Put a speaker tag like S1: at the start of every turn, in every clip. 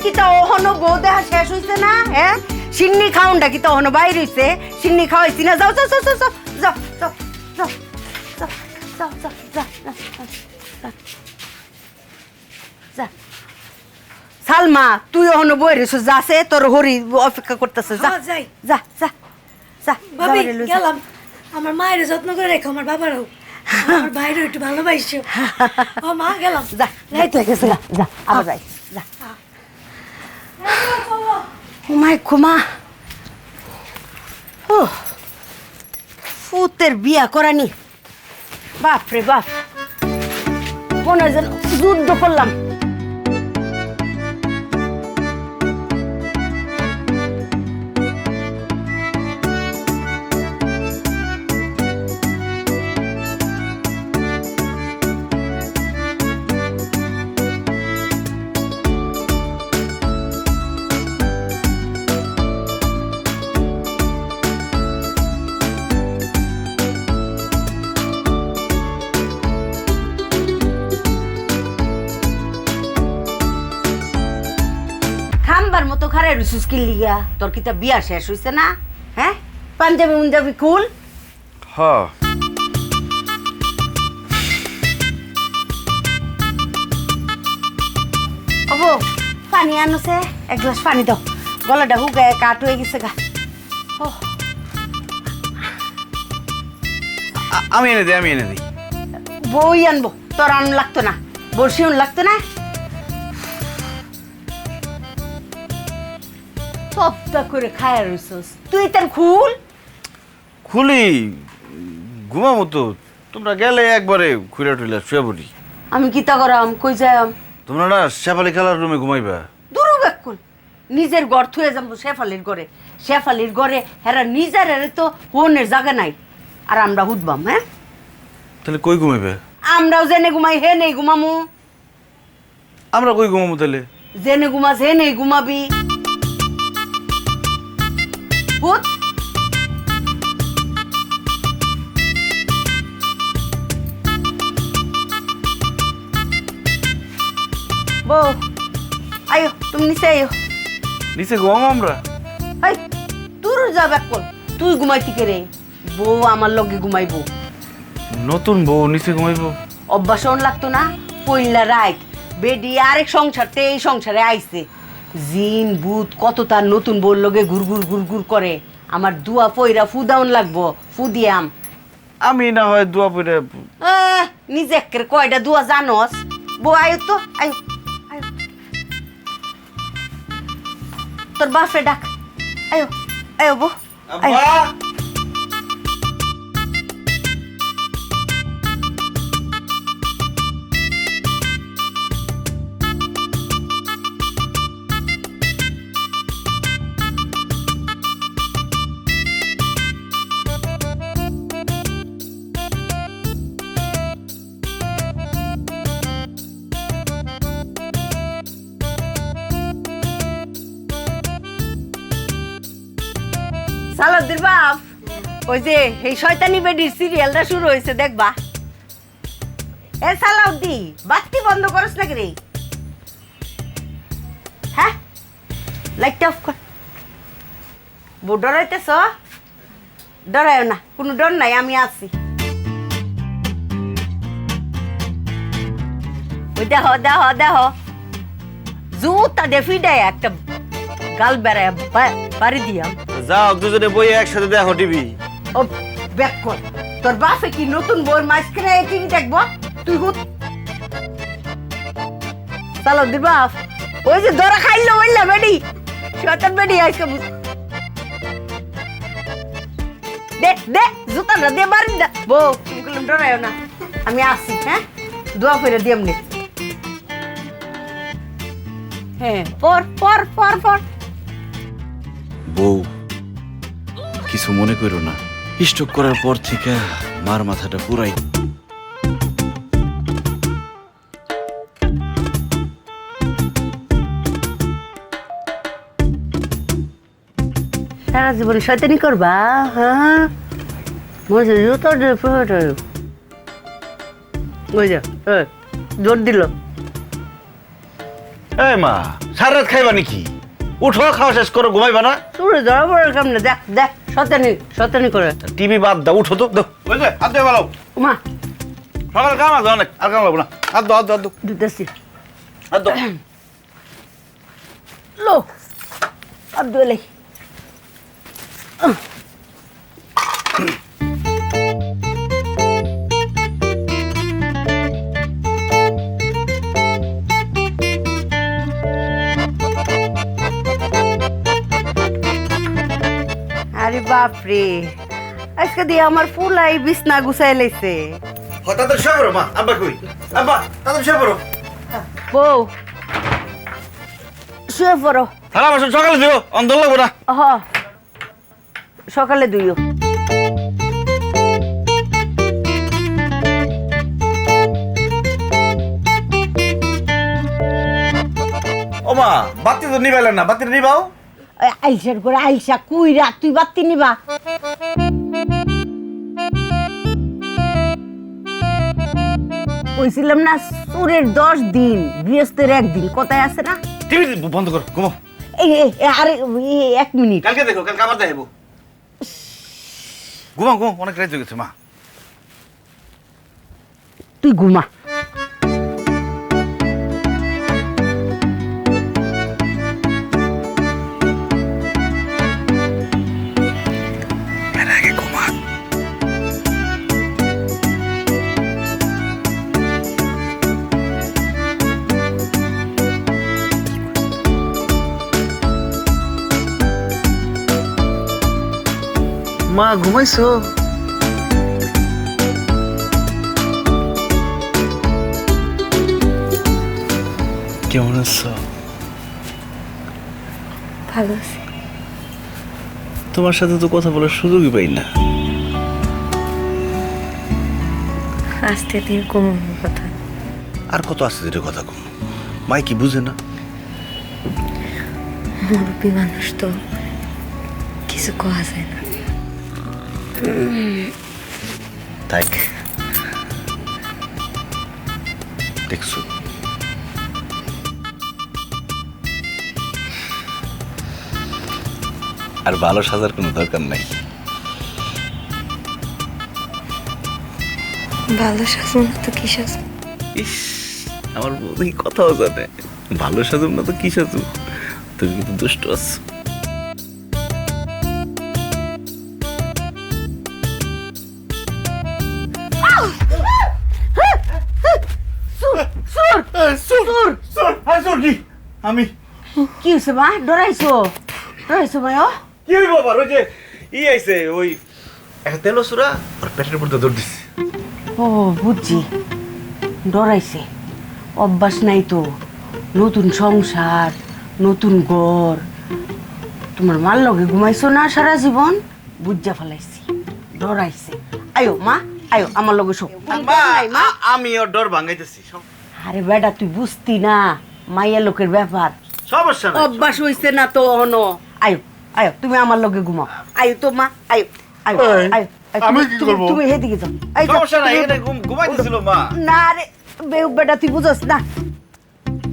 S1: কি তা ওহনো বউ দেখা শেষ হইছে না? হ্যাঁ, সিন্নি খাউনটা কি তা ওহনো বাইর হইছে? সিন্নি খাওয়াইছি না? যাও যাও যাও যাও যাও যাও যাও যাও যাও যাও যাও যাও যা। সালমা, তুই ওহনো বই রেছিস, যাছে তোর হরি অপেক্ষা করতেছে। যা
S2: যাই
S1: যা যা যা।
S2: ভাবি গেলাম। আমার মায়ের যত্ন করে রেখো, আমার বাবারও, আমার ভাইরও একটু ভালোবাসো। ও মা গেলাম।
S1: যা রাইত হয়ে গেছে, যা যা আবার যাই যা। ঘুমাই ঘুমা। ও ফুতের বিয়া করানি, বাপ রে বাপ, মনে হয় যেন যুদ্ধ করলাম। খাম্বার মতো খারে রুসুস কিল্লিগা, তোর কি তা বিয়া শেষ হইছে না? হ্যাঁ, পাঞ্জাবি মুঞ্জাবি খুল।
S3: হ্যাঁ,
S1: ওবো পানি আনছে, এক গ্লাস পানি দাও, গলাটা হুগায় কাট হয়ে গেছে গা। ও
S3: আমি এনে দিই, আমি এনে দিই।
S1: বই আনবো, তোর আন লাগতো না, বর্ষিউন লাগতো না। সবটা করে খায় রইছস তুই, তার খুল।
S3: খুলি ঘুমামো তো, তোমরা গেলে একবারে খুলে টুলে শুয়ে পড়ি।
S1: আমি কি তা করাম, কই যাম?
S3: তোমরা না শেফালি খেলার রুমে ঘুমাইবা।
S1: দূর বেকুল, নিজের ঘর থুয়ে যাবো শেফালির ঘরে? শেফালির ঘরে হেরা নিজের হেরে তো ফোনের জায়গা নাই, আর আমরা হুদবাম? হ্যাঁ,
S3: তাহলে কই ঘুমাইবে?
S1: আমরাও জেনে ঘুমাই, হে নেই ঘুমামু।
S3: আমরা কই ঘুমামো তাহলে?
S1: জেনে ঘুমাস, হে নেই ঘুমাবি। হুত বউ, আয়ো তুমি নিচে আয়ো।
S3: নিচে ঘুমাবো আমরা?
S1: হাই তোর যাব একল, তুই ঘুমাইতি কে রে? বউ আমার লগে ঘুমাইবো।
S3: নতুন বউ নিচে ঘুমাইবো?
S1: অভ্যাস লাগতো না? পইলা রাইট বেডি আরেক সংসারতে এই সংসারে আইছে, জিন ভূত কত তার নতুন বউর লগে ঘুরঘুর ঘুরঘুর করে। আমার দুয়া পইরা ফুদাউন লাগবো, ফুদিয়াম।
S3: আমি না হয় দোয়া পড়ে।
S1: নিজে একের কয়টা দুয়া জানস? বউ আয়ো তো, আয়ো আয়ো, তোর বাপরে ডাক, আয়ো আয়ো বউ আয়ো। সালাউদ্দিন বাপ, ওই যে এই শয়তানি বেডির সিরিয়ালটা শুরু হয়েছে, দেখবা? এ সালাউদ্দিন, বাতি বন্ধ করস নাকি রে? হ্যাঁ, লাইটটা অফ কর। বউ ডরাইতেছ? ডরায় না, কোনো ডর নাই, আমি আছি। ওই দেহ দেহ দেহ, জুতা দেখি দেয় একটা গাল বেড়ায় বাড়ি দিয়াম।
S3: যাও দুজনে বই একসাথে দেখো টিভি।
S1: ও ব্যাক কর, তোর বাপে কি নতুন বউর মাঝখানে টিভি দেখবো? তুই হুত সালাউদ্দিন বাপ, ওই যে ধরা খাইলো বললাম বেডি, শয়তান বেডি আজকে দে দে জুতাটা দে বাড়ি দা। বউ তুমি বললাম ডরায়ও না, আমি আসি। হ্যাঁ, দোয়া করে দিয়াম নে। হ্যাঁ, পর পর পর পর।
S3: বউ কিছু মনে করো না, স্ট্রোক করার পর থেকে মার মাথাটা পুরাই।
S1: সারা জীবন শয়তানি করবা? হ্যাঁ, মজা জুতো জোর দিল।
S3: এই মা সারা রাত খাইবা নাকি? উঠো, খাওয়া শেষ করো, ঘুমাইবা না?
S1: তোর ধরা পড়ার কেমনে দেখ দেখ, শতানি করে।
S3: টিভি বাদ দাও, উঠো তো। বুঝলে হাত দিয়ে ভালো,
S1: মা
S3: সকালে কাম আছে অনেক, আর কাম লাগবো না। হাত দো, হাত দো, হাত দো,
S1: দিতেছি।
S3: হাত দো।
S1: লো আব্দুল আরে বাপরে, আজকে দিয়ে আমার ফুলাই বিছনা গুছাই লাইছে।
S3: তাদের শুয়ে পড়ো মা। আব্বা কই? আব্বা তাদের শুয়ে পড়ো।
S1: বউ শুয়ে পড়ো।
S3: থালা বাসন সকালে দিও, অন্ধ লাগবো না।
S1: হ সকালে দুইও।
S3: ও মা, বাতি তো নিবাইলেন না, বাতি নিবাও।
S1: আইসার করে আইসা কুইরা তুই বাতি নিবা। কইছিলাম না সুরের 10 দিন গৃহস্থের 1 দিন, কথায় আছে না?
S3: টিভি বন্ধ করো, ঘুমো।
S1: আরে 1 মিনিট।
S3: কালকে দেখো, কালকে আবার দেখাবো। ঘুমা ঘুমো, অনেক রাত হয়ে গেছে মা।
S1: তুই ঘুমা।
S3: আগে ঘুমা। মা ঘুমাইছো? কেমন আছো?
S2: ভালো আছে।
S3: তোমার সাথে তো কথা বলার সুযোগই পাই না।
S2: আস্তে ধীরে কমানোর কথা।
S3: আর কত আস্তে ধীরে কথা কম, মাই কি বুঝে না?
S2: মুরব্বী মানুষ তো কিছু কোয়া যায় না।
S3: তাই দেখছো, আর ভালো সাজার কোনো দরকার নাই।
S2: ভালো শাসন না তো কি শাসন?
S3: ইস, আমার বৌদি কথাও জানে। ভালো সাজুম না তো কি সাজুম, তুমি কিন্তু দুষ্ট আছো। আমি
S1: কি হয়েছে মা? ডরাইছো মা?
S3: কি হইব আবার? ওই যে আইছে, ওই একটা তেল সুরা আর পেটের উপর দৌড় দিচ্ছে।
S1: ও বুঝছি, ডরাইছে। অভ্যাস নাই তো, নতুন সংসার, নতুন ঘর। তোমার মার লগে ঘুমাইছো না সারা জীবন, বুঝা ফেলাইছি, ডরাইছে। আয়ো মা, আয়ো আমার লগে শো।
S3: আমি ওর ডর ভাঙাইতেছি।
S1: আরে বেটা তুই বুঝতি না, মাইয়া লোকের ব্যাপার।
S3: সমস্যা নাই।
S1: অভ্যাস হইছে না তো অনো। আয়ো আয়ো, তুমি আমার লগে ঘুমাও। আয়ো তো মা, আয়ো আয়ো আয়ো।
S3: আমি কি করব?
S1: তুমি হেদিকে যাও। এই যাও,
S3: সমস্যা নাই,
S1: তুমি-
S3: এখানে ঘুমাইতেছিল মা।
S1: না রে বেটা তুই বুঝছ না।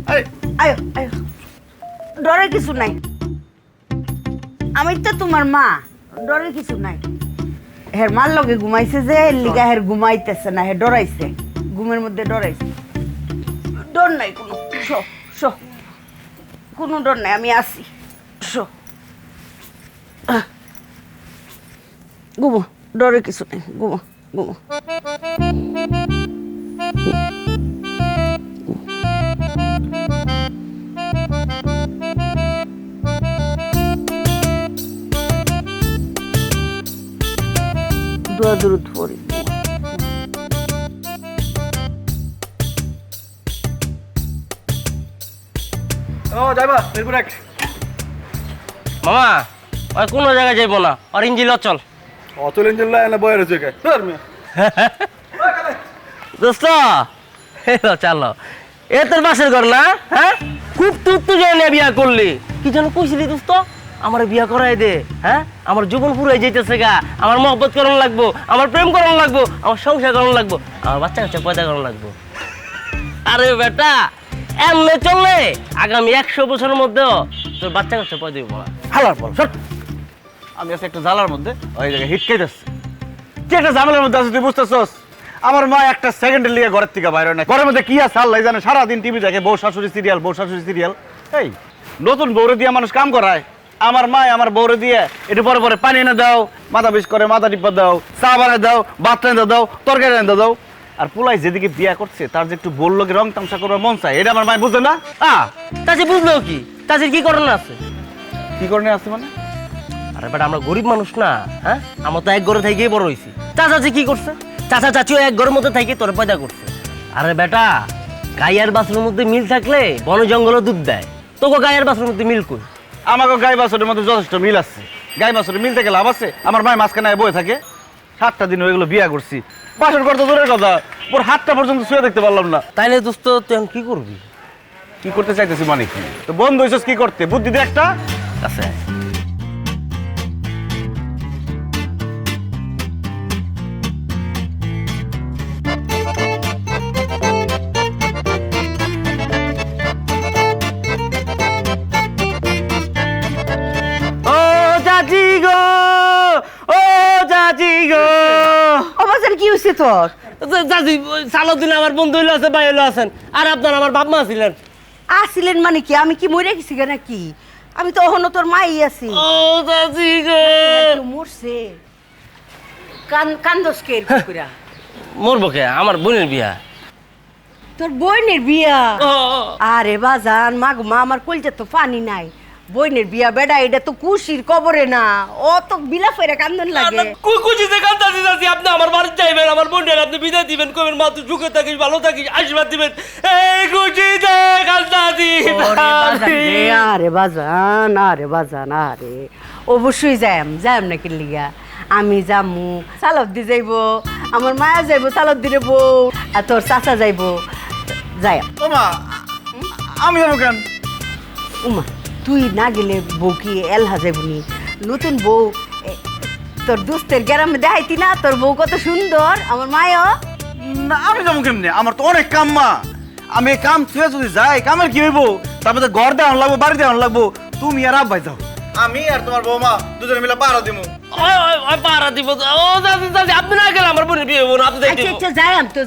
S3: আরে
S1: আয়ো আয়ো, ডরে কিছু নাই। আমি তো তোমার মা, ডরে কিছু নাই। হের মার লগে ঘুমাইছে যে, এর লিগা হের ঘুমাইতেছে না, হে ডরাইছে, ঘুমের মধ্যে ডরাইছে। ডর নাই কোনো, শো শো, কোনো ডর নাই, আমি আসি, শো। ঘুমো, ডরে কিছু নাই, ঘুমো ঘুমো। দোয়া দরুদ পড়ি।
S3: ও যাইবা এরপর এক
S4: মামা ওই কোনো জায়গায় যাইবো না, আর ইঞ্জিল চল।
S3: অচল ইঞ্জিন লাই না বয়ে রয়েছে কে ধর মিয়া।
S4: দোস্ত চালো, এ তোর বাসের ঘর না? হ্যাঁ, খুব তুত্তু জনে বিয়া করলি, কি যেন কইছিলি দোস্ত? আমার বিয়া করাই দে। হ্যাঁ, আমার জীবন পুরাই যাইতেছে গা, আমার মহব্বত করানো লাগবো, আমার প্রেম করানো লাগবো, আমার সংসার করানো লাগবো, আমার বাচ্চা কাচ্চা পয়দা করানো লাগবো। আরে বেটা এমনি চললে আগামী 100 বছরের মধ্যেও তোর বাচ্চা কাচ্চা পয়দা দিব না। হালার পর সর।
S3: আমি আছি একটা জ্বালার মধ্যে, ওই জায়গায় হিটকে যাচ্ছে। কি একটা ঝামেলার মধ্যে আছে তুই বুঝতেছস? আমার মা একটা সেকেন্ডের লিগে ঘরের থেকে বাইরে নাই। ঘরের মধ্যে কি আছে আল্লাহ জানে, সারাদিন টিভি দেখে বউ শাশুড়ি সিরিয়াল, বউ শাশুড়ি সিরিয়াল। এই নতুন বউরে দিয়ে মানুষ কাম করায়। আমার মা আমার বউরে দিয়ে একটু পরে পরে পানি এনে দাও, মাথা বিষ করে মাথা টিপা দাও, চা বানায় দাও, ভাত রান্ধা দাও, তরকারি রান্ধা দাও। আর পোলাই যেদিকে বিয়া করছে তার যে একটু বললো কি রং তামসা করবার মন চায়, এটা আমার মায় বুঝে না।
S4: চাচি বুঝলো কি? চাচির কি করণে আছে?
S3: কি করণে আছে মানে?
S4: আরে বেটা আমরা গরিব মানুষ না, হ্যাঁ? আমরা তো এক ঘরে থেকেই বড় হয়েছি। চাচি কি করছে? চাচা চাচিও এক ঘরের মধ্যে থেকে তোর পয়দা করছে। আরে বেটা গাইয়ার বাছুরের মধ্যে মিল থাকলে বন জঙ্গলও দুধ দেয়, তোকে গাইয়ার বাছুরের মধ্যে মিল কই?
S3: আমাকে গাই বাছুরের মধ্যে যথেষ্ট মিল আছে। গাই বাছুরের মিল থেকে লাভ আছে? আমার মায়ের মাঝখানে বয়ে থাকে। 7টা দিন ওইগুলো বিয়া করছি, বাসর করতে দূরের কথা, ওর হাতটা পর্যন্ত শুয়ে দেখতে পারলাম না।
S4: তাইলে দোস্ত তুই এখন কি করবি?
S3: কি করতে চাইতেছি মানে কি? তো বন্ধু হইছস কি করতে, বুদ্ধি দে একটা।
S4: আছে ও চাচি গো, ও চাচি গো।
S1: অবাজান কি হয়েছে তোর?
S4: চাচি সালাউদ্দিন আমার বন্ধু হইলো আছে, ভাই হইলো আছেন, আর আপনার আমার বাপ মা ছিলেন।
S1: আসিলেন মানে কি? আমি কি মরে গেছি কেন নাকি? আমি তো অহনো তোর মাই আছি।
S4: ও চাচি গো।
S1: মরছে কান্দস কে কইরা?
S4: মরবো কে? আমার বোনের বিয়া।
S1: তোর বোনের বিয়া?
S4: ও,
S1: আরে বাজান মাগো মা, আমার কলজা তো পানি নাই। বোনের বিয়া বেডা, এটা তো কুশির কবরে না, ও তো বিলা ফেরে কান্দন লাগে।
S4: কুকুজিতে কান্দাছি চাচি, আপনি আমার বাড়িতে যাইবেন, আমার বোনের আপনি বিদায় দিবেন, কবেন মা তুই সুখে থাকিস, ভালো থাকিস, আশীর্বাদ দিবেন। এই কুচিতে কান্দাছি।
S1: আরে বাজান, আরে বাজান, আরে অবশ্যই যাইম নাকি লিগা। আমি যামু, সালাউদ্দি যাইব, আমার মায়া যাইব, সালাউদ্দিরে বউ, আর তোর চাচা যাইব। যাই
S3: ও মা, আমি যাবো কেন?
S1: উমা, তুই না গেলে বউ কি এলহা যাইবনি? নতুন বউ তোর দোস্তের গ্রামে দেখাইতি না তোর বউ কত সুন্দর, আমার মায়া।
S3: না আমি যাবো কেমনে? আমার তো অনেক কাম মা। আমি এই কাম ছুঁয়ে যদি যাই, কামের কি হইব? তারপরে ঘর দেওয়ান লাগবো, বাড়ি দেওয়ান লাগবো। তুমি আর আব্বাই যাও, আমি আর তোমার বৌমা দুজনে মিলে পাহারা দিমু।
S4: পাহারা দিব? ও চাচি চাচি, আপনি না গেলে আমার বোনের বিয়ে হবো না, আপনি
S1: আচ্ছা আচ্ছা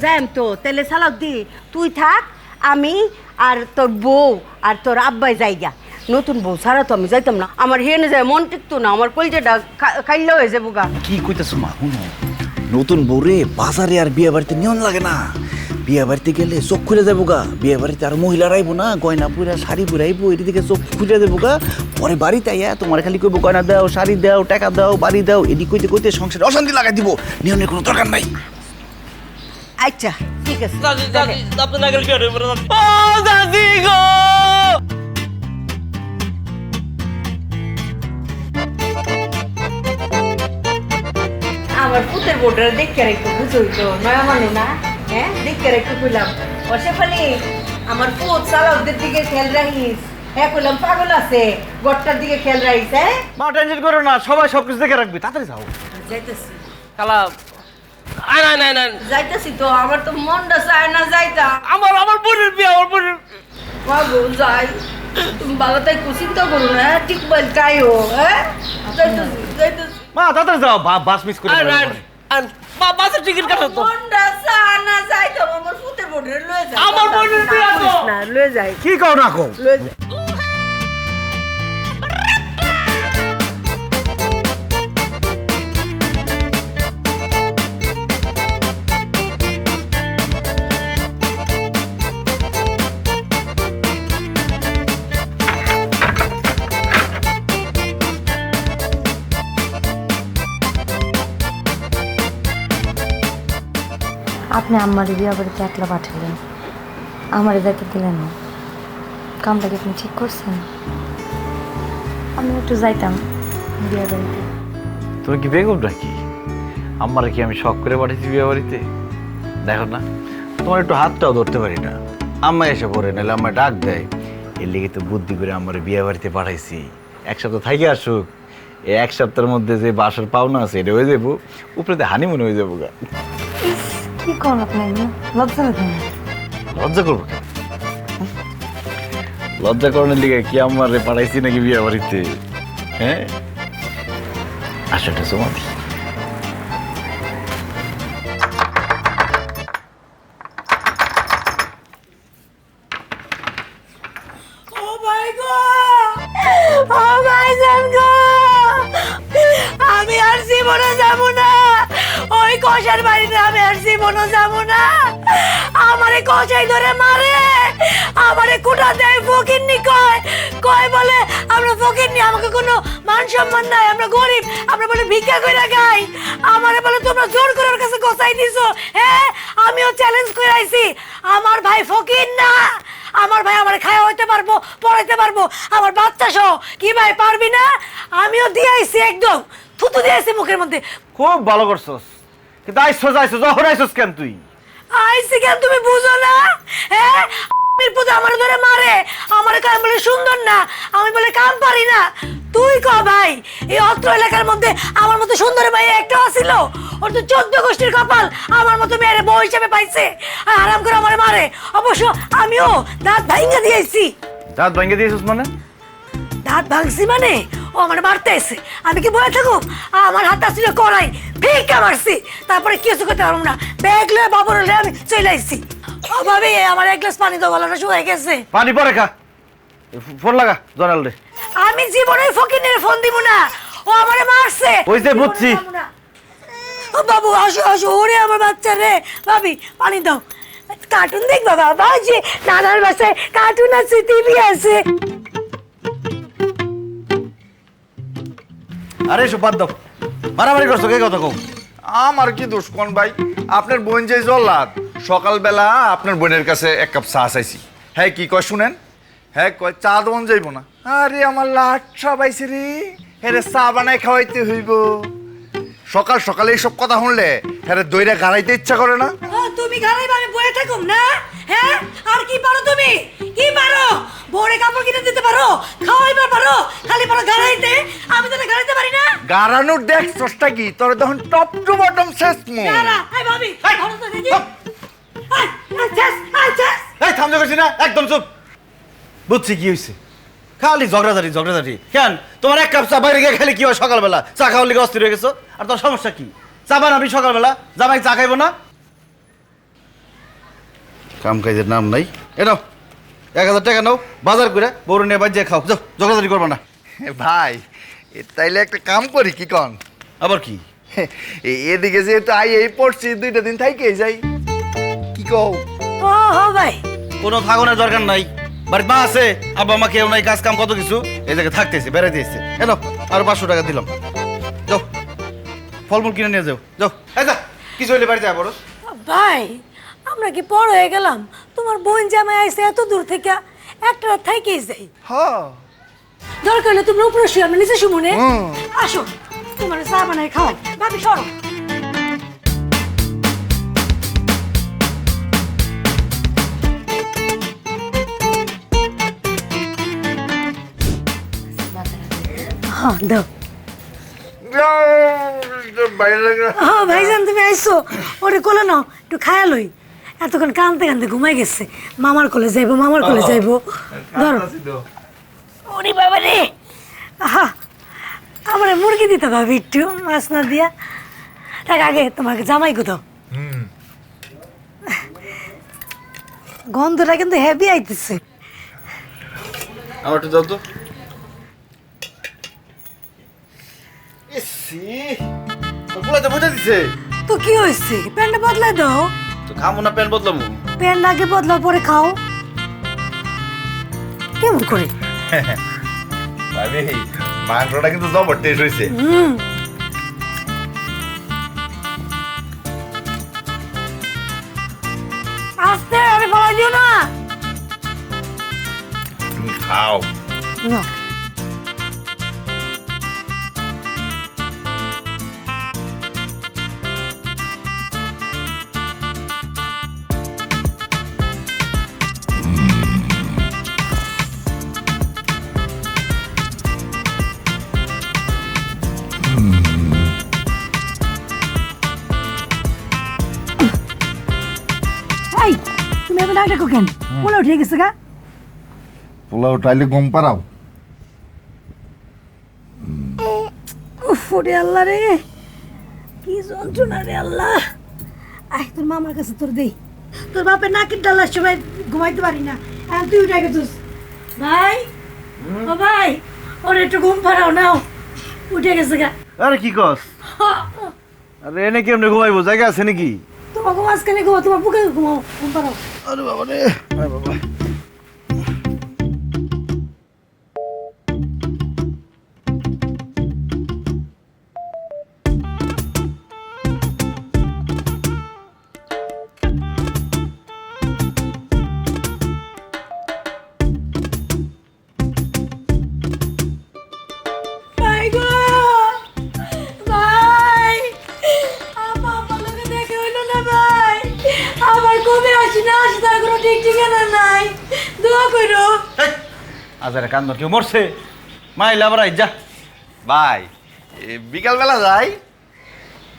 S1: যাইম তো তাহলে সালাউদ্দি তুই থাক, আমি আর তোর বউ আর তোর আব্বাই যাইগা। নতুন বউ ছাড়া তো আমি যাইতাম না, আমার হেনে যায় মন টিকতো না, আমার কলজাটা খাইলে হয়ে যাবো গা।
S3: কি কইতাছো মা? শুনো, নতুন বউরে বাজারে আর বিয়ে বাড়িতে নিয়ন লাগে না। বিয়ে বাড়িতে গেলে চোখ খুলে যাবো গা। বিয়ে বাড়িতে আর মহিলার আইবো না, গয়না পুরা শাড়ি পুরাইবো, এদিকে চোখ খুলে যাবো গা। পরে বাড়িতে আইয়া তোমার খালি কইবো গয়না দাও, শাড়ি দাও, টাকা দাও, বাড়ি দাও, এদিক কইতে কইতে সংসারে অশান্তি লাগাই দিব। নিয়নের কোনো দরকার নাই।
S1: আচ্ছা ঠিক আছে।
S4: চাচি চাচি, আপনি না গেলে কি হবে? ও চাচি গো।
S1: আমার পুতের বোর্ডার দেখে একটু বুঝই তো নয়া মানু না, হ্যাঁ দেখে একটু কইলাম বসে ফেলি আমার পুত সালাউদ্দের দিকে খেয়াল রাখিস। হ্যাঁ কইলাম পাগল আছে, গড়টার দিকে খেয়াল রাখিস। হ্যাঁ
S3: মা টেনশন করো না, সবাই সবকিছু দেখে রাখবি। তাড়াতাড়ি যাও।
S1: যাইতেছি
S4: কালা আয় না না না,
S1: যাইতেছি তো, আমার তো মনটা চায় না যাইতা।
S4: আমার বোনের বিয়ে, আমার বোনের।
S1: বাবু যাই, তুমি ভালো তাই চিন্তা করো না, হ্যাঁ ঠিক বল যাইও। হ্যাঁ যাইতেছি।
S3: মা তাড়াতাড়ি যাও, বাস মিস করে
S4: আর
S3: ফেলবো।
S4: আর বাসের টিকিট কাটো তো।
S1: মনটা চায় না যাইতো, আমার পুতের বোর্ডার লয়ে যাই।
S4: আমার বোনের বিয়ে তো।
S1: না লয়ে যাই,
S3: কি কও না কও?
S1: লয়ে যাই।
S5: আপনি আম্মারে বিয়া বাড়িতে একলা পাঠালেন, আমারে যাইতে দিলেন না। কামটা কি আপনি ঠিক করছেন? আমি একটু যাইতাম বিয়া বাড়িতে।
S3: তুমি কি বেগম নাকি? আমার কি আমি শখ করে পাঠিয়েছি বিয়ে বাড়িতে? দেখো না, তোমার একটু হাতটাও ধরতে পারি না। আম্মা এসে পড়ে, নাহলে আম্মা ডাক দেয়। এর লেগে তো বুদ্ধি করে আমার বিয়ে বাড়িতে পাঠাইছি। 1 সপ্তাহ থাকি আসুক। এই 1 সপ্তাহের মধ্যে যে বাসার পাওনা আছে এটা হয়ে যাবো, উপরে হানিমুন হয়ে যাবো গা।
S5: কি করেন আপনি? লজ্জা লাগে না?
S3: লজ্জা করবো কেন? লজ্জা করণের লিগে কি আমারে পাঠাইছি নাকি বিয়ে বাড়িতে? হ্যাঁ, আসলে তোমার
S2: ও ভাই গো, ও ভাইজান গো, আমি আর জীবনে যাব না, ওই কষার বাড়িতে আমি আর জীবনে যাব না। আমারে কষাই ধরে মারে, আমারে কুটা দেয়, ফকিরনি কয় কয় বলে আমরা ফকিরনি, আমাকে কোনো মান সম্মান নাই, আমরা গরিব, আমরা বলে ভিক্ষা কইরা খাই। আমারে বলে তোমরা জোর করে ওর কাছে গোছাই দিছো। হ্যাঁ, আমিও চ্যালেঞ্জ করে আইছি, আমার ভাই ফকির না, আমার ভাই আমার খাওয়া হইতে পারবো, পড়াইতে পারবো, আমার বাচ্চা সহ। কি ভাই পারবি না? আমিও দিয়ে আইছি, একদম থুতু দিয়ে আইছি মুখের মধ্যে।
S3: খুব ভালো করছস, কিন্তু আইসো যখন আইসস কেন তুই?
S2: আইছি কেন তুমি বুঝো না? হ্যাঁ, পুজো আমার ধরে মারে, আমার কাম বলে সুন্দর না, আমি বলে কাম পারি না। তুই ক ভাই, এই অত্র এলাকার মধ্যে আমার মতো সুন্দর ভাই একটাও ছিল? ওর তো 14 গোষ্ঠীর কপাল আমার মতো মেয়ের বউ হিসেবে পাইছে, আর আরাম করে আমার মারে। অবশ্য আমিও দাঁত ভাঙা দিয়েছি।
S3: দাঁত ভেঙে দিয়েছিস মানে?
S2: দাঁত ভাঙছি মানে ও আমার মারতে এসে আমি কি বলে থাকুম? আমার হাত ছিল কড়াই, ভিক্ষা মারছি, তারপরে কিছু করতে পারবো না, ব্যাগ লয়ে বাবর হলে আমি চলে আসছি। অভাবে আমার এক গ্লাস পানি তো গলাটা শুকাই গেছে।
S3: পানি পরে খা, ফোন লাগা জনাল রে।
S2: আমি জীবনে ফকিনের ফোন দিব না, ও আমারে মারছে।
S3: ওই যে বুঝছি।
S2: ও বাবু আসো আসো, ওরে আমার বাচ্চা রে। ভাবি পানি দাও, কার্টুন দেখবা বাবা, যে নানার বাসায় কার্টুন আছে, টিভি আছে।
S3: আরে এসব বাদ দাও, মারামারি করছো কে কথা কও?
S6: আমার কি দোষ কোন ভাই? আপনার বোন যে জল্লাদ, সকালবেলা আপনার বোনের কাছে এক কাপ চা চাইছি। হ্যাঁ কি কয় শুনেন? হ্যাঁ কয় চা দোন যাইব না। আরে আমার লাটসা পাইছে রে, হ্যাঁ চা বানাই খাওয়াইতে হইব। সকাল সকালে এইসব কথা শুনলে হ্যাঁ দইরা গাড়াইতে ইচ্ছা করে না?
S2: তুমি গাড়াইবা, আমি বয়ে থাকুম না? হ্যাঁ, আর কি পারো তুমি? কি পারো? বউরে কাপড় কিনে দিতে পারো, খাওয়াইবার পারো, খালি পারো গাড়াইতে। আমি তো গাড়াইতে পারি না।
S6: গাড়ানোর দেখ চেষ্টা কি তোর, তখন টপ টু বটম শেষ মো।
S2: গাড়া, এই ভাবি, ধরো তো দেখি।
S3: এই থামতে করছি না, একদম চুপ। বুঝছি কি হয়েছে, খালি ঝগড়াঝাটি। কেন তোমার এক কাপ চা বাইরে গিয়ে খালি কি হয়? সকালবেলা চা খাওয়ার লিগে অস্থির হয়ে গেছো, আর তোর সমস্যা কি? চা বানাবি সকালবেলা, জামাই চা খাইবো না? কাম কাজের নাম নাই। এ নাও 1000 টাকা নাও, বাজার করে বউরে নিয়ে বাজিয়ে খাও, যাও, ঝগড়াঝাটি করবা না।
S6: ভাই তাইলে একটা কাম করি কি কন?
S3: আবার কি?
S6: এদিকে যেহেতু এই পড়ছি, 2টা দিন থাইকে যাই, কি কও?
S2: ও হো ভাই,
S3: কোনো থাকনের দরকার নাই, বাড়িতে মা আছে, আব্বা মা কেউ নাই, কাজ কাম কত কিছু, এই জায়গায় থাকতেছে, বেড়াইতে এসছে। এনো আর 500 টাকা দিলাম, যাও ফলমূল কিনে নিয়ে যাও, যাও। এই যা, কিছু হইলে বাড়ি যা বড়
S2: ভাই আমরা কি পর হয়ে গেলাম? তোমার বোন জামাই আইছে এত দূর থেকে, একটা রাত থাইকেই যাই।
S6: হ্যাঁ
S2: দরকার হলে তুমি উপরে শুয়ে, আমরা নিচে শুমনে। আসো, তোমার চা বানাই খাওয়াই। ভাবি সরো। হ্যাঁ দাও। হ্যাঁ ভাইজান তুমি আইসো, ওরে কোলে নাও, একটু খায়া লই। এতক্ষণ কানতে কানতে ঘুমাই গেছে। মামার কোলে যাইবো, মামার কোলে যাইবো। ধরো। ওরে বাবা রে, আহা, আমার মুরগি দিতে ভাবি একটু মাছ না দিয়া। তার আগে তোমাকে জামাই কোথাও, গন্ধটা কিন্তু হেভি আইতেছে।
S3: আমার একটু দাও তো। তো বুঝে দিছে
S2: তো কি হয়েছে? প্যান্টটা বদলাই দাও।
S3: তো খামো না, প্যান্ট বদলামু।
S2: প্যান্ট আগে বদলাও, পরে খাও। কেমন করে?
S6: ভাবি মাংসটা কিন্তু জবর টেস্ট হয়েছে।
S2: আস্তে, আরে বলাই দিও না।
S6: তুমি খাও।
S2: না তুমি এবার ডাক ডাকো কেন? বলে উঠে গেছে গা।
S6: পোলাও টাইলে গম পারাও।
S2: উফ ওরে আল্লাহ রে, কি যন্ত্রণা রে আল্লাহ। আয় তোর মামার কাছে তোর দেই, তোর বাপের নাকের ডালার সময় ঘুমাইতে পারি না, আর তুই উঠে গেছিস। ভাই ও ভাই, ওর একটু ঘুম পাড়াও নাও, উঠে গেছে গা।
S3: আরে কি কস? আরে এনে কেমনে ঘুমাইবো, জায়গা আছে নাকি?
S2: তোমার ঘুম আজকালে ঘুমাও, তোমার বুকে ঘুমাও, ঘুম পাড়াও।
S3: আরে বাবা রে, আরে বাবা।
S2: ভাই গো ভাই, আমার লোকে দেখে হইলো না ভাই, আমার কবে আসি না আসি তার কোনো ঠিক ঠিকানা নাই, দোয়া করো।
S3: আজারে কান্দর কেউ মরছে? মাইলা আবার আই যা।
S6: ভাই বিকাল বেলা যাই।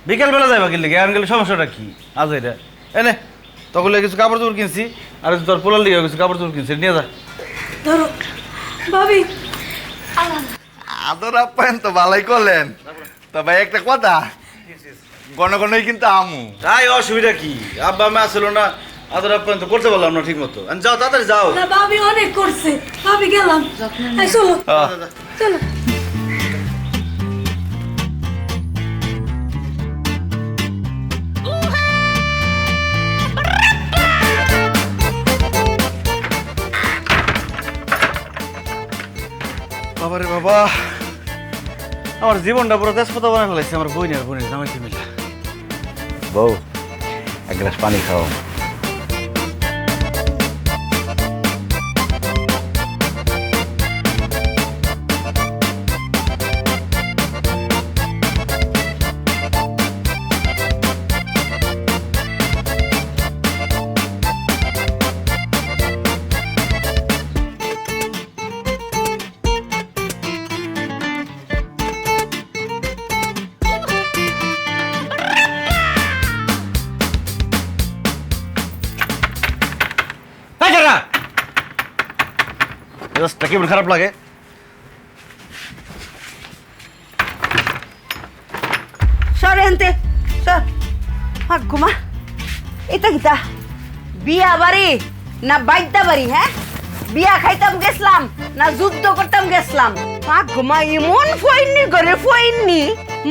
S3: বিকেল বেলা যাইবা কিনলে এখন গেলে সমস্যাটা কি? আজ এটা এনে তখন কিছু কাপড় চোপড় কিনছি, আর তোর পোলার লিগে কিছু কাপড় চোপড় কিনছি, নিয়ে যা।
S2: ধরো ভাবি।
S6: আদর আপ্যায়ন তো ভালোই করলেন, তা ভাই একটা কথা, ঘন ঘনই কিন্তু আমু।
S3: তাই অসুবিধা কি? আব্বা আমি আসলো না, আদর আপ্যায়ন তো করতে পারলাম না ঠিক মতো। যাও তাড়াতাড়ি যাও।
S2: না ভাবি অনেক করছে, ভাবি গেলাম। এই চলো চলো।
S3: বাবারে বাবা, আমার জীবনটা পুরো তেজপাতা বানায় ফেলাইছে আমার বইনের জামাইতে মিলে। বউ এক গ্লাস পানি খাও। কেমন খারাপ লাগে?
S1: সরে আনতে সর। ঘুমা, এটা কিতা বিয়া বাড়ি না বাইদ্যা বাড়ি? হ্যাঁ, বিয়া খাইতাম গেছলাম না যুদ্ধ করতাম গেছলাম? ঘুমা এমন ফইনি ঘরে ফইনি,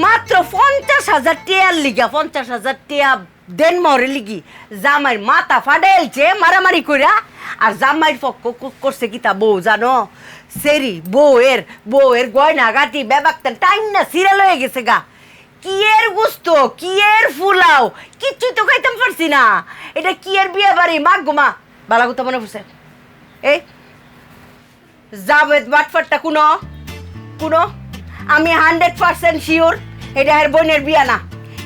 S1: মাত্র 50,000 টিয়ার লিগা, 50,000 টিয়া দেন মরে লিগি জামাইয়ের মাথা ফাটাইছে মারামারি কইরা। আর জামাইয়ের পক্ষ করছে কিতা বউ জানো? সেরি বউয়ের গয়না গাটি বেবাক্তান টাইম না সিরিয়াল হয়ে গেছে গা। কি এর গুস্ত, কি এর ফুলাও, কিচ্ছুই তো খাইতাম পারছি না। এটা কি এর বিয়ে বাড়ি? মাগ গোমা বালা কথা মনে পড়ছে। এই জাবেদ বাটফারটা কুনো আমি 100% শিওর এটা এর বোনের বিয়া না,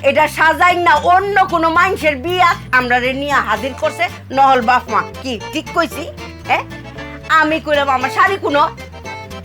S1: এটা সাজাই না অন্য কোনো মানুষের বিয়া আমরা রে নিয়ে হাজির করছে। নহল বাপ মা কি ঠিক কইছি? হ্যাঁ, আমি কইলাম আমার শাড়ি কুনো,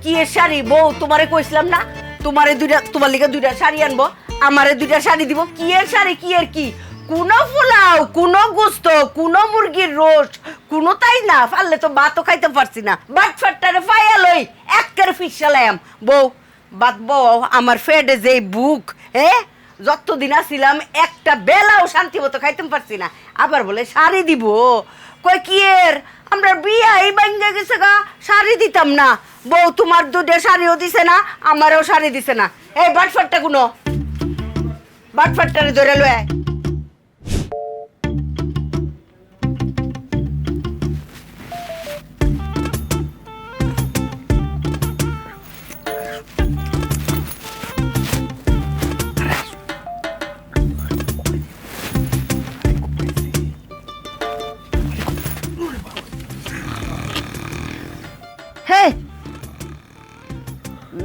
S1: কি এর শাড়ি? বউ তোমারে কইছিলাম না তোমার লিগে দুইটা শাড়ি আনবো, আমারে দুইটা শাড়ি দিব। কি এর শাড়ি, কি এর কি? কোনো ফুলাও, কোনো গোস্ত, কোনো মুরগির রোস্ট, কোনো তাই না। পারলে তো ভাতও খাইতে পারছি না। বাট ফাটটারে ফাইয়া লই একের ফিসালাম। বউ বাদ বউ, আমার ফেডে যে বুক, হ্যাঁ যতদিন আসছিলাম একটা বেলাও শান্তি মতো খাইতে পারছি না। আবার বলে শাড়ি দিব, কই কি এর? আমরা বিয়া এই ভাঙ্গা গেছে গা, শাড়ি দিতাম না। বউ তোমার দুটো শাড়িও দিছে না, আমারও শাড়ি দিছে না। এই বাটফাটটা কোনো বাটফাটটারে ধরে লয়।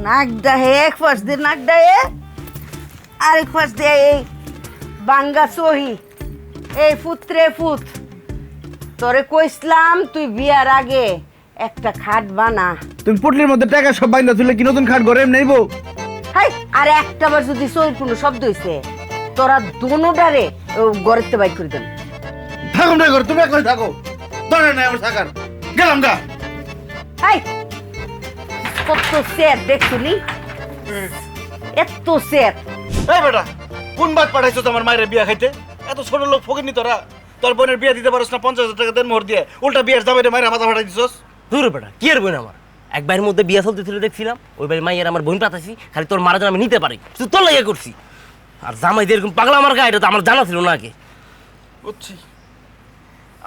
S1: নাক ডাহে এক ফাঁস দিয়ে নাক ডাহে, আরেক ফাঁস দিয়ে এই বাঙ্গা সহি। এই পুত্রে পুত, তোরে কইসলাম তুই বিয়ার আগে একটা খাট বানা।
S3: তুমি পুটলির মধ্যে টাকা সব বাইন্দা তুলে কি নতুন খাট ঘরে নেইবো?
S1: হাই, আর একটা বার যদি সহির কোনো শব্দ হইছে তোরা দোনোটারে ঘরেতে বাইক করে দেন।
S3: থাকো না ঘরে, তুমি একলাই থাকো, দরকার নাই আমার থাকার। গেলাম গা।
S1: এই কত সেট দেখছুনি, এত সেট।
S3: এই বেটা কোন বাদ পাঠাইছো তোমার মায়ের বিয়া খাইতে? এত ছোট লোক ফকিনি তোরা, তোর বোনের বিয়া দিতে পারছ না 50,000 টাকা দেন মোহর দিয়ে, উল্টা বিয়ের জামাইরে মায়ের মাথা ফাটাই দিছস।
S4: দূর বেটা, কি আর বোন আমার এক ভাইয়ের মধ্যে বিয়া চলতেছিল দেখছিলাম, ওই ভাই মাইয়ের আমার বোন পাঠাইছি, খালি তোর মারা যেন আমি নিতে পারি, শুধু তোর লাগিয়ে করছি। আর জামাই দিয়ে এরকম পাগলা আমার গায়ে, এটা তো আমার জানা ছিল না আগে।
S3: বুঝছি,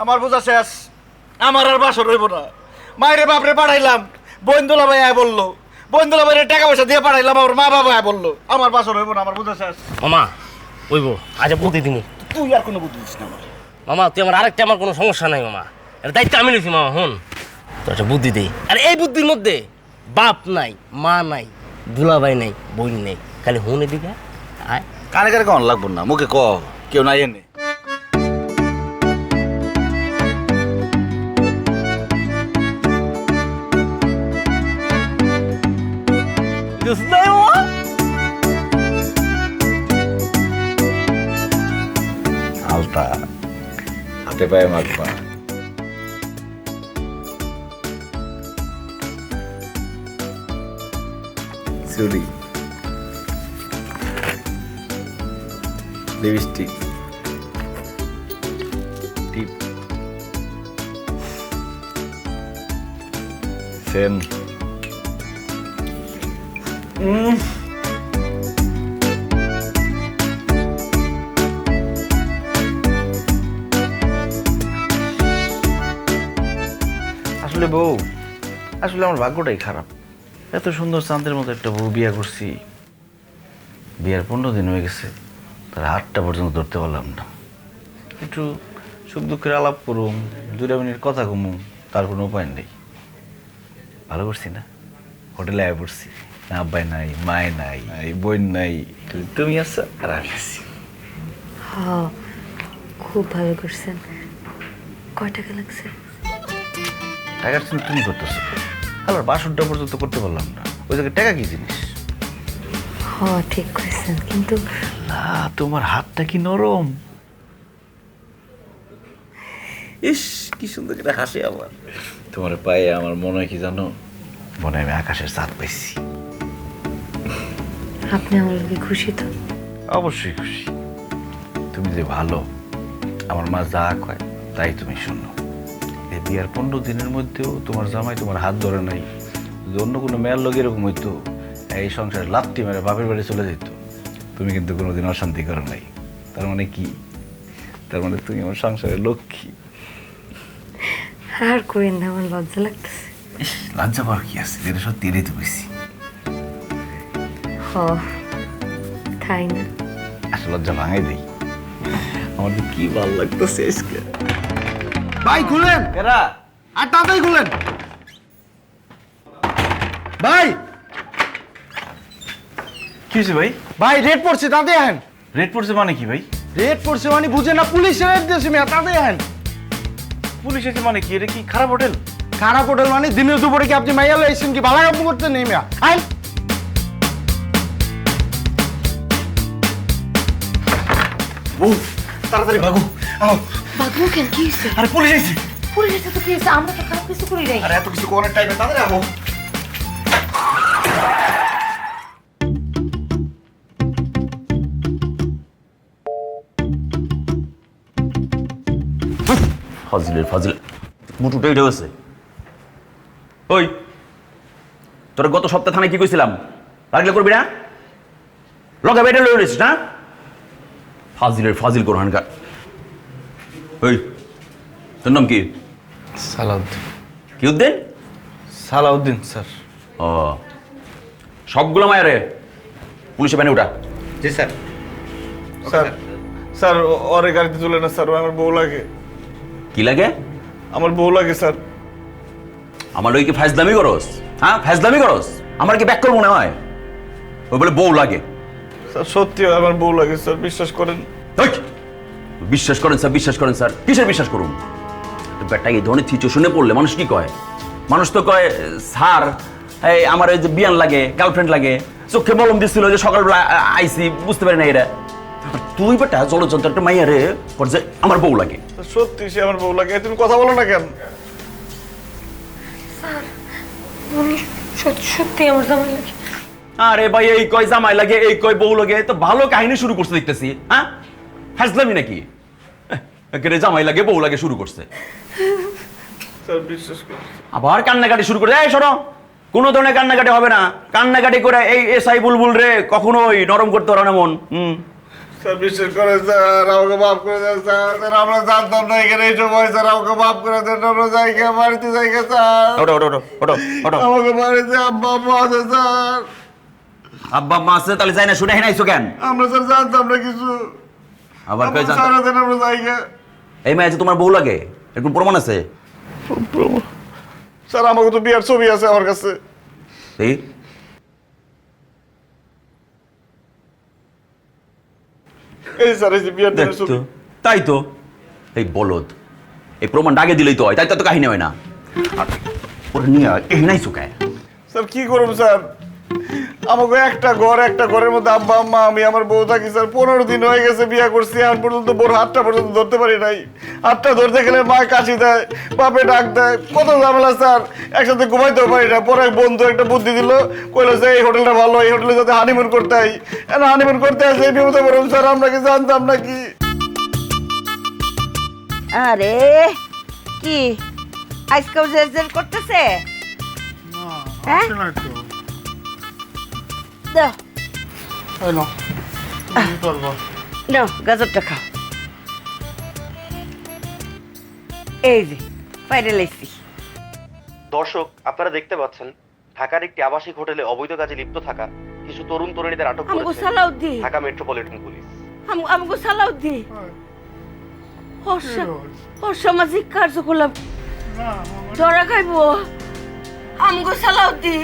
S3: আমার বোঝা শেষ, আমার আর বাসর হইব না। মায়েরে বাপরে পাঠাইলাম, বইন্দুলা ভাই আয় বললো, বইন্দুলা ভাইয়ের টাকা পয়সা দিয়ে পাঠাইলাম, আমার মা বাবা আয় বললো, আমার বাসর হইব না, আমার বোঝা শেষ।
S4: মামা ওইব আজ বুদ্ধি দিমু।
S3: তুই আর কোনো বুদ্ধি দিস না আমার।
S4: মামা তুই আমার আরেকটা, আমার কোনো সমস্যা নাই মামা, এর দায়িত্ব আমি নিছি মামা। হন তোর একটা বুদ্ধি দেই, আর এই বুদ্ধির মধ্যে বাপ নাই, মা নাই, দুলাভাই নাই, বোন নেই, খালি হুন এদিকে আয়।
S3: কানে কানে কন লাগবো না, মুখে ক কেউ নাই এনে। আলতা হাতে পায়ে মারবা। চুরি, লিপস্টিক, টিপ, সেন, আসলে বউ, আসলে আমার ভাগ্যটাই খারাপ। এত সুন্দর চাঁদের মতো একটা বউ বিয়ে করছি, বিয়ার 15 দিন হয়ে গেছে, তার হাতটা পর্যন্ত ধরতে পারলাম না। একটু সুখ দুঃখের আলাপ করুম, 2 মিনিট কথা কমু, তার কোনো উপায় নেই। ভালো করছি না? হোটেলে আয় পড়ছি, না আব্বাই নাই, মায় নাই, বোন নাই, তুমি আছো আর আমি আছি।
S5: হ্যাঁ, খুব ভালো করছেন। কয় টাকা লাগছে?
S3: টাকার চিন্তা তুমি করতেছো, আবার বাসনটা পর্যন্ত করতে পারলাম না। ওই জায়গায় টাকা কি জিনিস?
S5: হ্যাঁ ঠিক করেছেন, কিন্তু
S3: না, তোমার হাতটা কি নরম। ইস কি সুন্দর করে হাসি আমার। তোমার পায়ে আমার মনে হয় কি জানো, মনে হয় আমি আকাশের চাঁদ পাইছি।
S5: আপনি আমার কি খুশি তো?
S3: অবশ্যই খুশি। তুমি যে ভালো, আমার মা যা কয় তাই তুমি শোনো। এই বিয়ার 15 দিনের মধ্যেও তোমার জামাই তোমার হাত ধরে নাই। যদি অন্য কোনো মেয়ের লোক এরকম হইতো, এই সংসারে লাত্তি মেরে বাপের বাড়ি চলে যেত। তুমি কিন্তু কোনোদিন অশান্তি করো নাই। তার মানে কি? তার মানে তুমি আমার সংসারের লক্ষ্মী।
S5: আর কইন না, আমার লজ্জা লাগতেছে।
S3: লজ্জা পাওয়ার কি আছে? এটা সত্যি, এটাই তো বেশি।
S5: হ, তাই না?
S3: আসলে লজ্জা ভাঙাই দেই। আমার তো কি ভালো লাগতেছে আজকে। ভাই খুলেন, এরা আর তাড়াতাড়ি খুলেন ভাই। কি হয়েছে ভাই?
S7: ভাই রেড পড়ছে, তাতে আহেন।
S3: রেড পড়ছে মানে কি ভাই?
S7: রেড পড়ছে মানে বুঝে না, পুলিশ রেড দিয়েছে মিয়া, তাতে আহেন।
S3: পুলিশ এসে মানে কি? এটা কি খারাপ হোটেল?
S7: খারাপ হোটেল মানে দিনের দুপুরে কি আপনি মাইয়া এসেছেন কি ভালো কাপ করতে নেই মিয়া? আহেন।
S3: বউ তাড়াতাড়ি ভাগো।
S5: বাবু কেন, কি হয়েছে?
S3: আরে পুলিশ এসেছে।
S5: পুলিশের তো কি হয়েছে? আমরা তো খারাপ কিছু করি নাই।
S3: আরে এত কিছু কোনের টাইমে তাড়াতাড়ি আগো।
S8: ফাজিলের ফাজিল মুটুটাই ঢেউছে। ওই তোরা গত সপ্তাহে থানায় কি কইছিলাম? লাগলে করবি না? লগে বেটা লয়ে রয়েছিস না? ফাজিলের ফাজিল কোরআনকার। ওই তোর নাম কি?
S7: সালাউদ্দিন।
S8: কি উদ্দিন?
S7: সালাউদ্দিন স্যার।
S8: ও সবগুলো মায়েরে পুলিশে বানিয়ে ওটা।
S6: জি স্যার।
S7: স্যার স্যার ওরে গাড়িতে তুলে না স্যার, আমার বউ লাগে।
S8: কি লাগে?
S7: আমার বউ লাগে স্যার।
S8: আমার ওই কি ফাজলামি করস? হ্যাঁ ফাজলামি করস? আমার কি ব্যাক করবো মনে হয়? ওই বলে বউ লাগে।
S7: স্যার সত্যি আমার বউ লাগে স্যার, বিশ্বাস করেন।
S8: ওই! বিশ্বাস করেন স্যার, বিশ্বাস করেন স্যার। কিসের বিশ্বাস করুন? ব্যাটা এই ধরনের সিচুয়েশনে পড়লে মানুষ কি কয়? মানুষ তো কয় স্যার এই আমার এই যে বিয়ান লাগে, গার্লফ্রেন্ড লাগে, চোখে মলম দিচ্ছিল যে সকালবেলা আইসি, বুঝতে পারি না এরা। তুই বেটা জলযন্ত্র একটা মাইয়া রে যে আমার বউ লাগে।
S7: সত্যি সে আমার বউ লাগে, তুমি কথা বলো না কেন?
S5: স্যার মানে সত্যি আমার জামাই লাগে।
S8: আরে ভাই এই কয় জামাই লাগে এই কয় বউ লাগে তো ভালো কাহিনী শুরু করছে দেখতেছি হ্যাঁ হাসলামি নাকি একেবারে জামাই লাগে বউ লাগে শুরু করছে
S7: স্যার বিশ্বাস করুন
S8: আবার কান্নাকাটি শুরু করে এই শোনো কোনো ধরনের কান্নাকাটি হবে না কান্নাকাটি করে এই এসআই বুলবুল রে কখনোই নরম করতে পারো না মন
S7: স্যার বিশ্বাস করেন স্যার আমাকে মাফ করে দেন স্যার স্যার আমরা জানতাম না এখানে এই সময় স্যার আমাকে মাফ করে দেন আমরা জায়গা বাড়িতে জায়গা স্যার
S8: ওটো ওটো ওটো ওটো ওটো
S7: আমাকে বাড়িতে আব্বা আম্মা আছে স্যার
S8: আব্বা আম্মা আছে তাহলে যাই না শুনে হেনাইছো কেন
S7: আমরা স্যার জানতাম না কিছু
S8: আবার কই জান
S7: স্যার দেন আমরা জায়গা
S8: এই মেয়ে যে তোমার বউ লাগে এরকম প্রমাণ আছে
S7: স্যার আমাকে তো বিয়ার ছবি আছে আমার কাছে
S8: এই
S7: এই স্যার এই যে বিয়ার
S8: দেখ
S7: দিনের
S8: তো
S7: ছবি
S8: তাই তো এই বলদ এই প্রমাণটা আগে দিলেই তো হয় তাই তো কাহিনী হয় না আর ওরা নিয়ে হেনাইছো কেন
S7: স্যার কি করব স্যার আমাকে একটা ঘরের মধ্যে আব্বা আম্মা আমি আমার বউ থাকি স্যার 15 দিন হয়ে গেছে বিয়ে করছি এখন পর্যন্ত বোর হাতটা পর্যন্ত ধরতে পারি নাই হাতটা ধরতে গেলে মা কাশি দেয় বাপে ডাক দেয় কত ঝামেলা স্যার একসাথে ঘুমাইতেও পারি না পরে এক বন্ধু একটা বুদ্ধি দিল কইলো যে এই হোটেলটা ভালো এই হোটেলে যাতে হানিমুন করতে হয় হানিমুন করতে আসে এই বিপদে পড়লাম স্যার আমরা কি জানতাম নাকি
S1: আরে কি আজকাল জের করতেছে হ্যাঁ দাও নাও গাজরটা খাও এই যে বাইরে লাইছি
S9: দর্শক আপনারা দেখতে পাচ্ছেন ঢাকার একটি আবাসিক হোটেলে অবৈধ কাজে লিপ্ত থাকা কিছু তরুণ তরুণীদের আটক
S1: আমগো
S9: করেছে
S1: সালাউদ্দিন
S9: ঢাকা মেট্রোপলিটন পুলিশ
S1: আমগো সালাউদ্দিন অসামাজিক কার্যকলাপ ধরা খাইব আমগো সালাউদ্দিন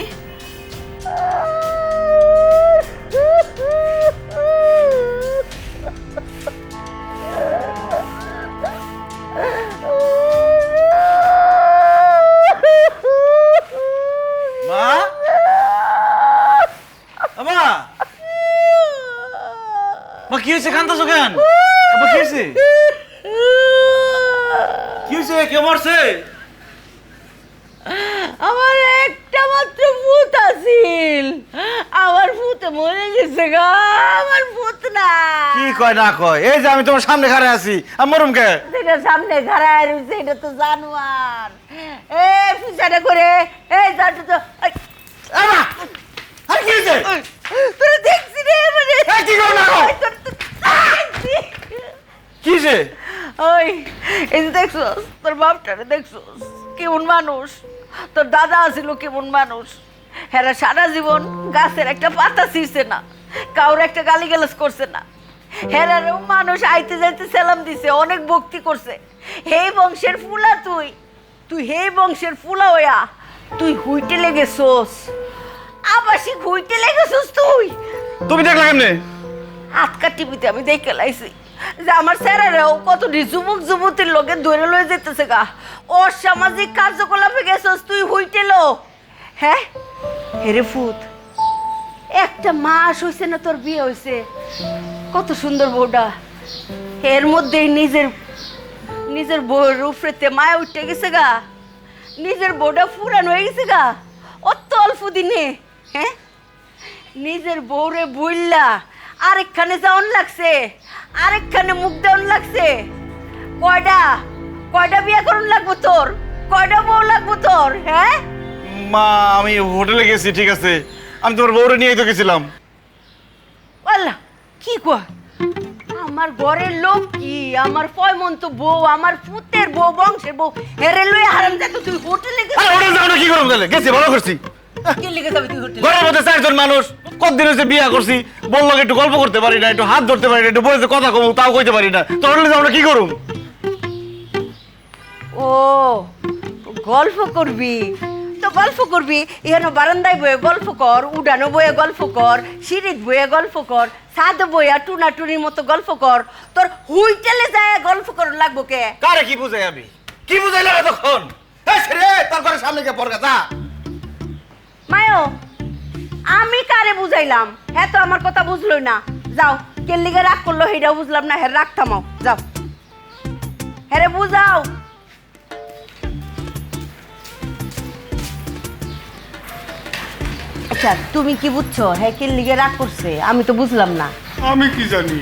S3: মা আমা মা কি হয়েছে কান্দাছো কেন আব্বা কি হয়েছে কি হয়েছে কে মরছে
S1: আমার একটা মাত্র ভূত আছিল আমার ভূতে মরে গেছে গা আমার ভূত না
S3: কি কয় না কয় এই যে আমি তোমার সামনে খাড়া আছি আমি মরুম কে
S1: সেটা সামনে ঘাড়ায় রয়েছে এটা তো জানোয়ার এ পূজাটা করে এই জানতো তো
S3: আমা আর কি হয়েছে
S1: তোরা দেখছি রে মানে
S3: এই কি করো না গো? কি হয়েছে
S1: ওই এই যে দেখছস তোর বাপটারে দেখছস কেমন মানুষ তোর দাদা আছিল কেমন মানুষ হেরা সারা জীবন গাছের একটা পাতা ছিঁড়ছে না কাউর একটা গালিগালাজ করছে না হেরারও মানুষ আইতে যাইতে সালাম দিছে অনেক ভক্তি করছে হে বংশের ফুলা তুই হে বংশের ফুলা হইয়া তুই হুইটে লেগেছস আবাসিক হুইটে লেগেছস তুই
S3: তুমি দেখলা কেমনে
S1: আজকা টিভিতে আমি দেখে লাইছি যে আমার স্যারেরাও কত যুবক যুবতীর লোকে ধরে লয়ে যেতেছে গা অসামাজিক কার্যকলাপে গেছস তুই হইটেলো হ্যাঁ হেরে ফুত একটা মাস হইছে না তোর বিয়ে হইছে কত সুন্দর বউটা এর মধ্যেই নিজের বউয়ের উপরেতে মায়া উঠে গেছে গা নিজের বউটা ফুরান হয়ে গেছে গা অত অল্প দিনে হ্যাঁ নিজের বউরে বইল্লা আরেকখানে যাওয়ান লাগছে আরেকখানে মুখ দেওয়ান লাগছে কয়টা বিয়ে করুন লাগবো তোর কয়টা বউ লাগবো তোর হ্যাঁ
S3: মা আমি হোটেলে গেছি ঠিক আছে আমি তোমার বউরে নিয়ে তো গেছিলাম
S1: আল্লাহ কি কয় আমার ঘরের লোক কি আমার পয়মন্ত বউ আমার পুতের বউ বংশের বউ হেরে লই হারাম যা তুই হোটেলে
S3: আরে হোটেলে যাও না কি করব তাহলে গেছি ভালো করছি
S1: কে লিখে যাবি তুই হোটেলে
S3: ঘরের মধ্যে চারজন মানুষ কতদিন হয়েছে বিয়ে করছি বললো একটু গল্প করতে পারি না একটু হাত ধরতে পারি না একটু বসে কথা কম তাও কইতে পারি না তো হোটেলে যাও না কি করুম
S1: ও গল্প করবি তো গল্প করবি এখানে বারান্দায় বয়ে গল্প কর উডানো বয়ে গল্প কর সিঁড়িত বয়ে গল্প কর ছাদ বইয়া টুনাটুনির মতো গল্প কর তোর হুইটেলে যায় গল্প কর লাগবো কে
S3: কারে কি বুঝাই আমি কি বুঝাইলাম এতক্ষণ এই ছেড়ে তার ঘরের সামনে কে পড়গা যা
S1: মায়ো আমি কারে বুঝাইলাম হ্যাঁ তো আমার কথা বুঝলই না যাও কেল্লিগে রাগ করলো সেটাও বুঝলাম না হ্যাঁ রাগ থামাও যাও হ্যাঁ রে বুঝাও আচ্ছা তুমি কি বুঝছো হ্যাঁ কে লিগে রাগ করছে আমি তো বুঝলাম না।
S7: আমি কি জানি?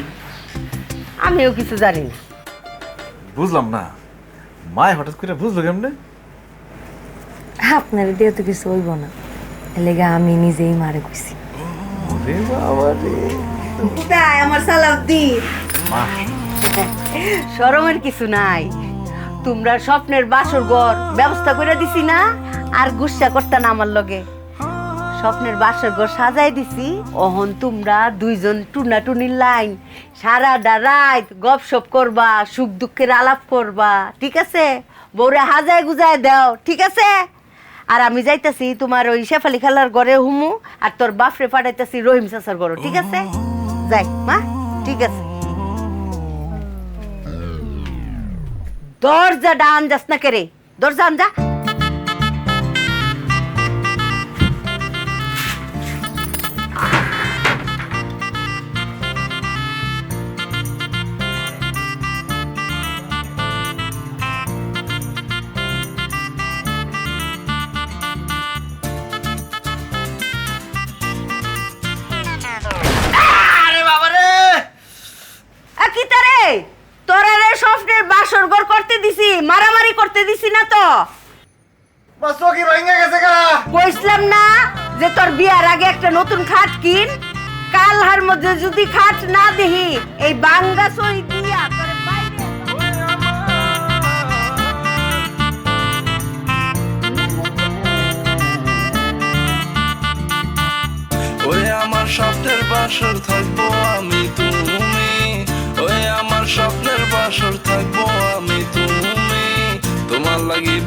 S1: আমিও কিছু জানি না।
S7: বুঝলাম না, মায় হঠাৎ করে বুঝলো কেমনে?
S5: আপনার দিয়ে তো কিছু হইব না, এলেগে আমি নিজেই মারে কইছি।
S7: ওরে বাবা রে,
S1: তাই আমার সালাউদ্দিন শরমের কিছু নাই। তোমরা স্বপ্নের বাসর ঘর ব্যবস্থা করে দিছি না, আর গুসা করতে না আমার লগে। স্বপ্নের বাসর ঘর সাজাই দিছি, অহন তোমরা দুইজন টুনাটুনির লাইন সারাটা রাত গপসপ করবা, সুখ দুঃখের আলাপ করবা, ঠিক আছে? বউরে হাজায় গুজায় দাও, ঠিক আছে? আর আমি যাইতাছি তোমার ওই শেফালি খালার ঘরে হুমু, আর তোর বাপরে পাঠাইতাছি রহিম চাচার ঘরে, ঠিক আছে? যাই মা, ঠিক আছে। দরজাটা আনজাস না কেরে, দরজা আনজা। কি তারে তোরা রে স্বপ্নের বাসর ঘর করতে দিছি, মারামারি করতে দিছি না তো?
S7: মা চকি ভাঙা গেছে গা।
S1: কইছিলাম না যে তোর বিয়ার আগে একটা নতুন খাট কিন, কালহার মধ্যে যদি খাট না দেহি এই বাঙ্গা সই দিয়া তোরে বাইরে।
S10: ওই আমার স্বপ্নের বাসর থাকবো আমি তুমি, ওই আমার স্বপ্নের বাসর থাকবো আমি তুমি, তোমার লাগি